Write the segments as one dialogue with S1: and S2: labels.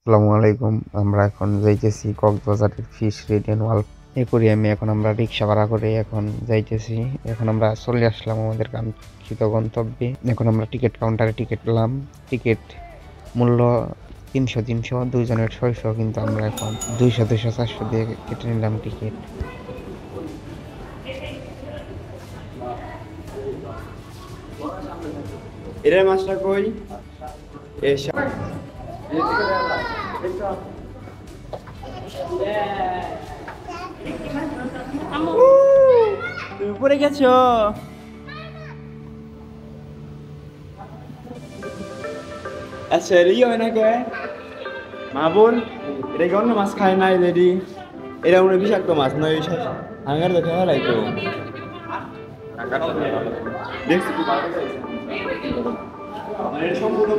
S1: আসসালামু আলাইকুম। আমরা এখন যাইতেছি কক্সবাজারের ফিশ রিডিয়ান ওয়ার্ল্ড অ্যাকুরিয়ামে। এখন আমরা রিক্সা ভাড়া করে এখন যাইতেছি। এখন আমরা চলে আসলাম আমাদের কাঙ্ক্ষিত গন্তব্যে। এখন আমরা টিকিট কাউন্টারে টিকিট পেলাম। টিকিট মূল্য 300 দুইজনের 600, কিন্তু আমরা এখন 200 400 দিয়ে কেটে নিলাম টিকিট।
S2: এর মাছটা কই তুমি পড়ে গেছো? আচ্ছা রিও এনাকে মা বোন এটা কি অন্য মাছ খায় না? এদেরই এরা মনে বিষাক্ত মাছ নয়। হাঙ্গার দেখে হলাই তো দেখছি সম্পূর্ণ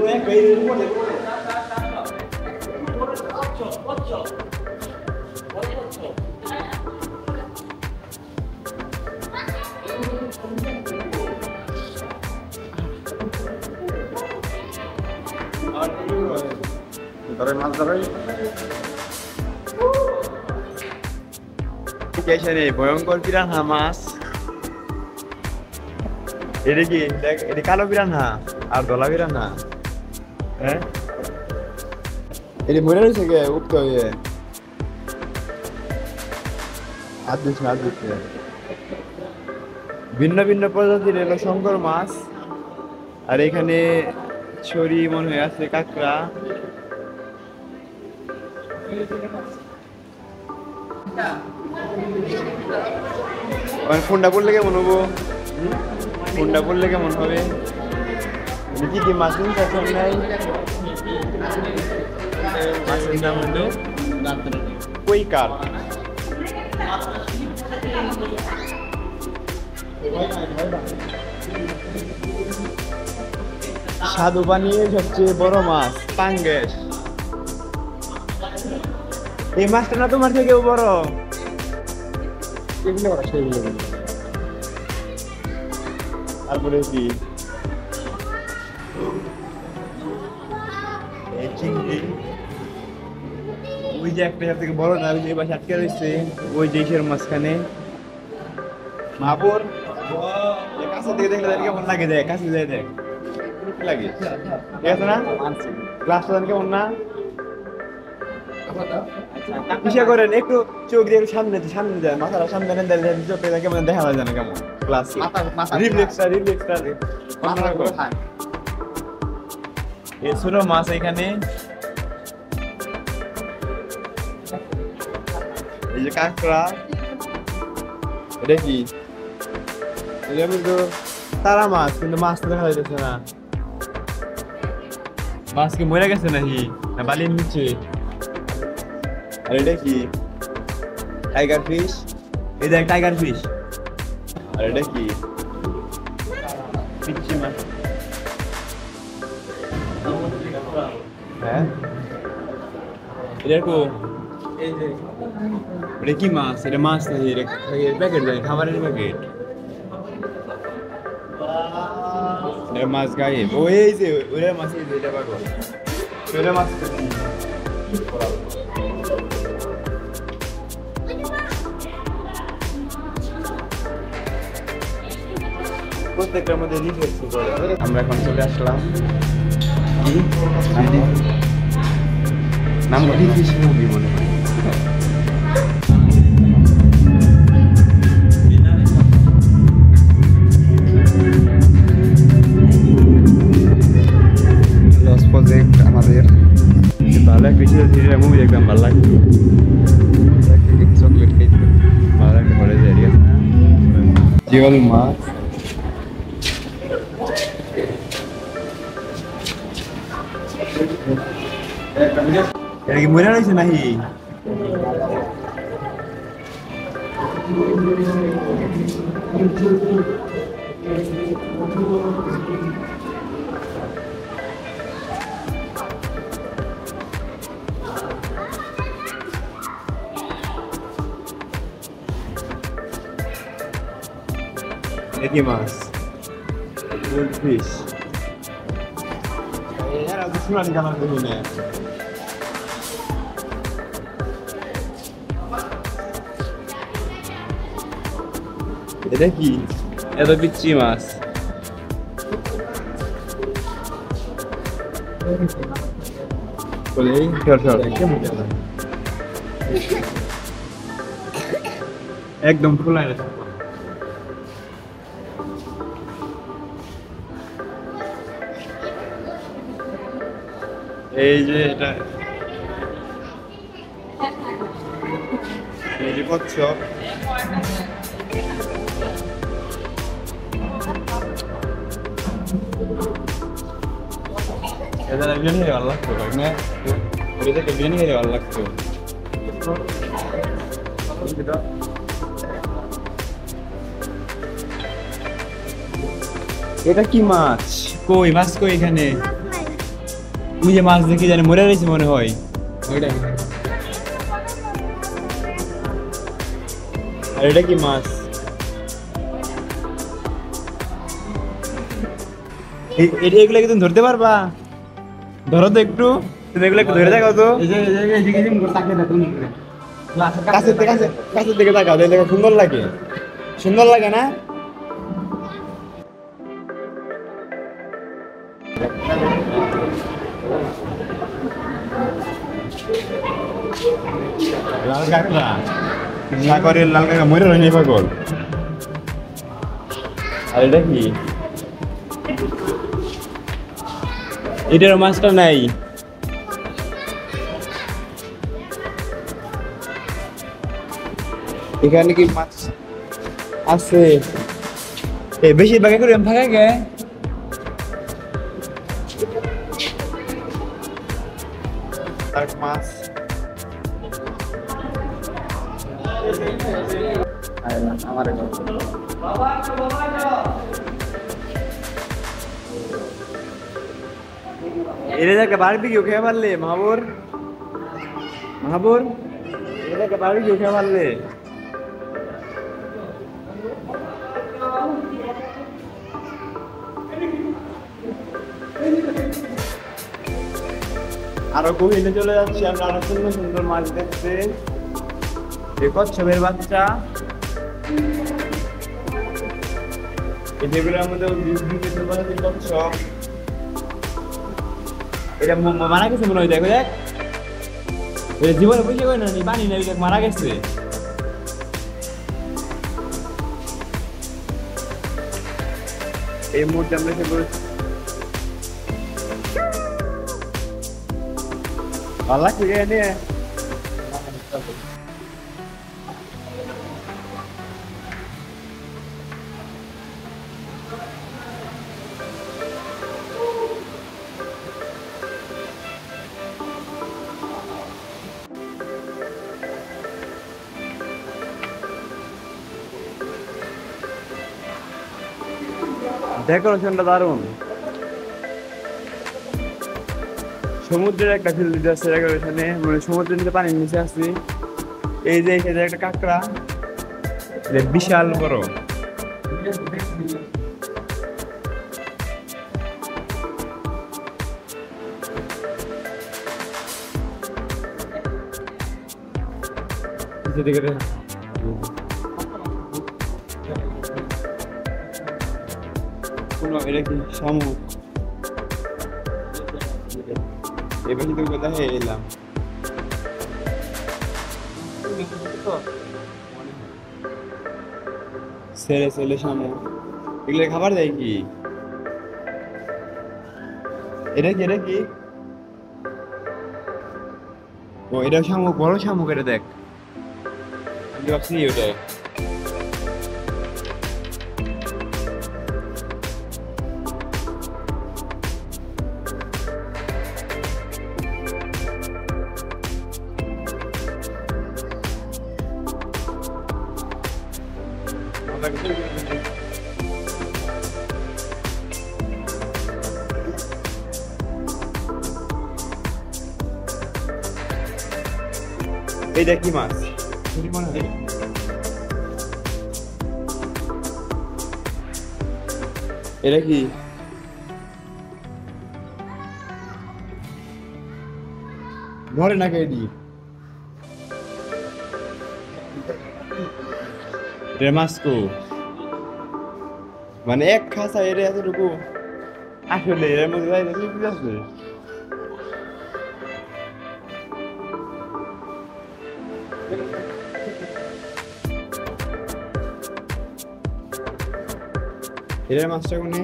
S2: মাছ ধরাই ভয়ঙ্কর পিরানহা মাছ। এটা কি দেখ, এটা কালো পিরানহা আর ধলা পিরানহা। হ্যাঁ এটা মরে রয়েছে গে উঠতে হয়ে হাত দিচ্ছে হাত দিচ্ছে। ভিন্ন ভিন্ন প্রজাতির এলো শঙ্কর মাছ। আর এখানে ছড়ি মনে হয় আছে কাঁকড়া। ফোনটা পড়লে কেমন হবো? ফোনটা পড়লে কেমন হবে? কি কি মাছ নাই? মাছের নাম হলো কৈকার। স্বাদু পানির সবচেয়ে বড় মাছ পাঙ্গেস। এই মাছটা না তোমার থেকেও বড়। তারপরে কি চিংড়ি, ওই যে একটা সব থেকে বড় না, ওই যে বাসা আটকে রয়েছে ওই দেশের মাঝখানে। মাপুর কাছে থেকে দেখলে কেমন লাগে? দেখ কাছে যায়, দেখ লাগে ঠিক আছে না? গ্লাসটা কেমন না? কিসে করেন একটু চোখ দিয়ে সামনে সামনে যায়, মাথাটা সামনে চোখটা কেমন দেখা যায় না? কেমন গ্লাস ছোট মাছ এখানে। এই যে কাঁকড়া, এটা কি? এটা কিন্তু তারা মাছ, কিন্তু মাছ তো দেখা যাচ্ছে না। মাছ কি মরে গেছে নাকি না বালির নিচে? আর এটা কি? Tiger fish. এই দেখ টাইগার ফিশ। আর এটা কি? পিচ্ছি মাছ। হ্যাঁ এটা কি মাছ? এটা মাছ নাকি প্যাকেট দেয়, খাবারের প্যাকেট? মাছ গায়ে ও এই যে ওরা মাছ, এই যে এটা পাগল ওরা মাছ। প্রত্যেকটার মধ্যে আমরা এখন চলে আসলাম কি নাম ফিশ মুভি মনে হয়। লস প্রজেক্ট আমাদের ভালো একটা মুভি দেখলাম, ভালো লাগতো। চকলেট খেতে ভালো একটা ঘরে যায়, ঠিক আছে না? জিওল মাছ, এটা কি মরে রয়েছে নাকি? একই মাছ গোল্ডফিশ। এরা তো সোনালি কালার দেখি না। এটা কি এত পিচ্ছি মাছ? বলে একদম খোলা এটা। এই যে এটা এই যে কচ্ছপ, এটা বিরিয়ানি খেয়ে ভালো লাগতো না? এটা বিরিয়ানি খেয়ে ভালো লাগতো। এটা কি মাছ? কই মাছ কই এখানে? ওই যে মাছ দেখি জানি মরে রয়েছে মনে হয়। আর এটা কি মাছ? এগুলো কি তুমি ধরতে পারবা? ধরো তো একটু, তুমি এগুলো একটু ধরে দেখাও তো। কাছের দিকে তাকাও, দেখো সুন্দর লাগে, সুন্দর লাগে না? লাল কাঁকড়া, সাগরের লাল কাঁকড়া মরে রয়নি পাগল। আর এটা কি? এটার মাছটা নাই। এখানে কি মাছ আছে? বেশিরভাগ করে ফাঁকা গে মাছ। এরে যাকে বারবিকিউ খেয়ে পারলে মাহবুর, মাহবুর এটাকে বারবিকিউ খেয়ে পারলে। আরো গভীরে চলে যাচ্ছি আমরা, আরো সুন্দর সুন্দর মাছ দেখতে। এই কচ্ছপের বাচ্চা, যেগুলোর মধ্যে কচ্ছপ, এটা মারা গেছে মনে হয়। দেখো দেখ, জীবনে বুঝে গেল না, পানি না, মারা গেছে। এই মুহূর্তে আমরা ভালো লাগছে নিয়ে ডেকোরেশনটা দারুণ। সমুদ্রের একটা ফিল দিতে আসছে ডেকোরেশনে, মানে সমুদ্রের নিচে পানির নিচে আসছি। এই যে এখানে একটা কাঁকড়া, বিশাল বড়। এটা কি শামুক? এবার কিন্তু কোথায় এলাম? ছেলে ছেলে শামুক, এগুলো খাবার দেয় কি? এটা কি? এটা কি? ও এটা শামুক, বড় শামুক। এটা দেখ, আমি ভাবছি ওটা। এইটা কি মাছ? এটা কি? ধরে না কে দি? এটা মাছ কো? মানে এক খাসা এর এতটুকু আসলে এর মধ্যে যাই কি আছে এর মাছটা কোনে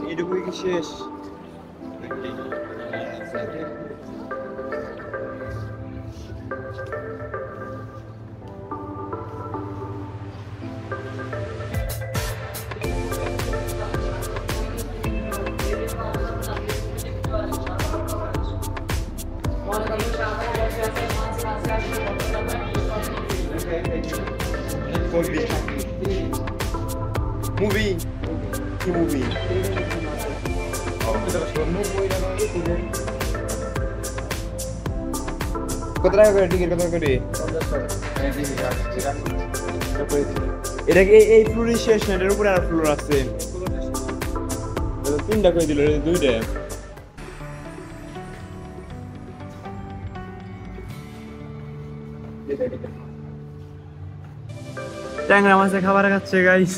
S2: এটুকুই কি শেষ মুভি কি মুভি কত টাকা করে টিকিট কত করে এটা কি এই ফ্লোরই শেষ না এটার উপরে আর ফ্লোর আছে তিনটা করে দিল দুইটা ট্যাংরা মাছে খাবার খাচ্ছে গাইস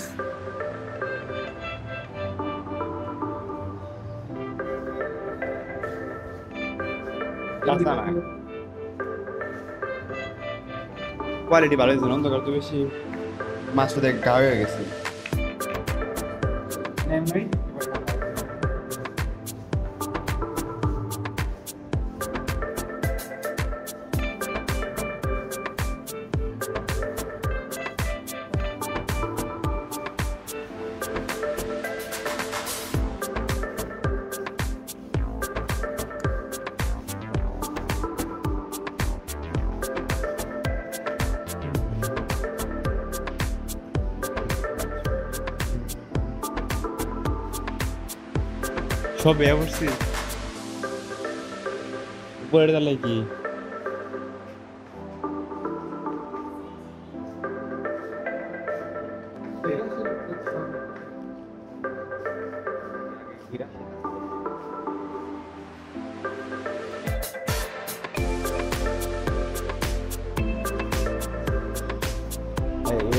S2: কোয়ালিটি ভালো হয়েছে অন্ধকার তো বেশি মাছটা দেখ গা হয়ে গেছে সব ব্যবস্থিত উপরের তলায় কি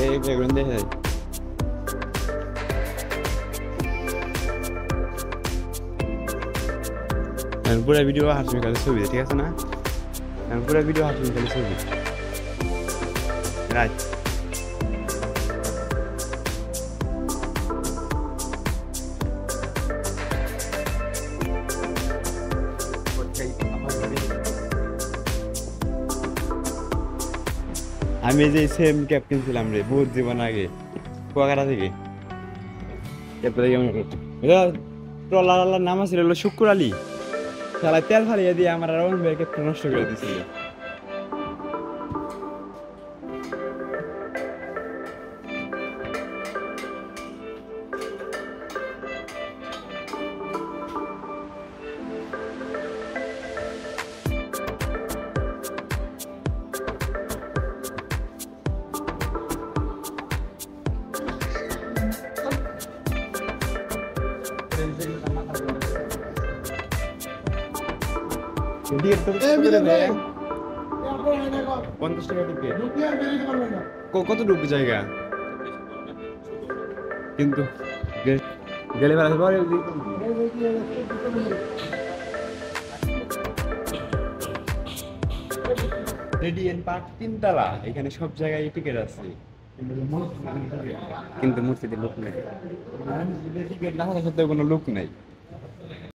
S2: এই ব্যাকগ্রাউন্ড দেখে পুরো ভিডিও হাসমি কালে ছবি ঠিক আছে না পুরো ভিডিও হাসমি কালে ছবি রাইট আমি যে সেম ক্যাপ কিনছিলাম রে বহুত জীবন আগে কুয়াকাটা থেকে এরপরে ট্রলার নাম ছিল শুক্র আলী শালা তেল ফালিয়ে দিয়ে আমার রাউন্ড ভাই ক্যাপটা নষ্ট করে দিছিল কত ডুব জায়গা কিন্তু গেলে রেডিয়েন্ট পার্ক 3 তলা এখানে সব জায়গায় টিকিট আছে কিন্তু মূর্তিতে লোক নেই টিকিট না থাকা সত্ত্বেও কোনো লোক নেই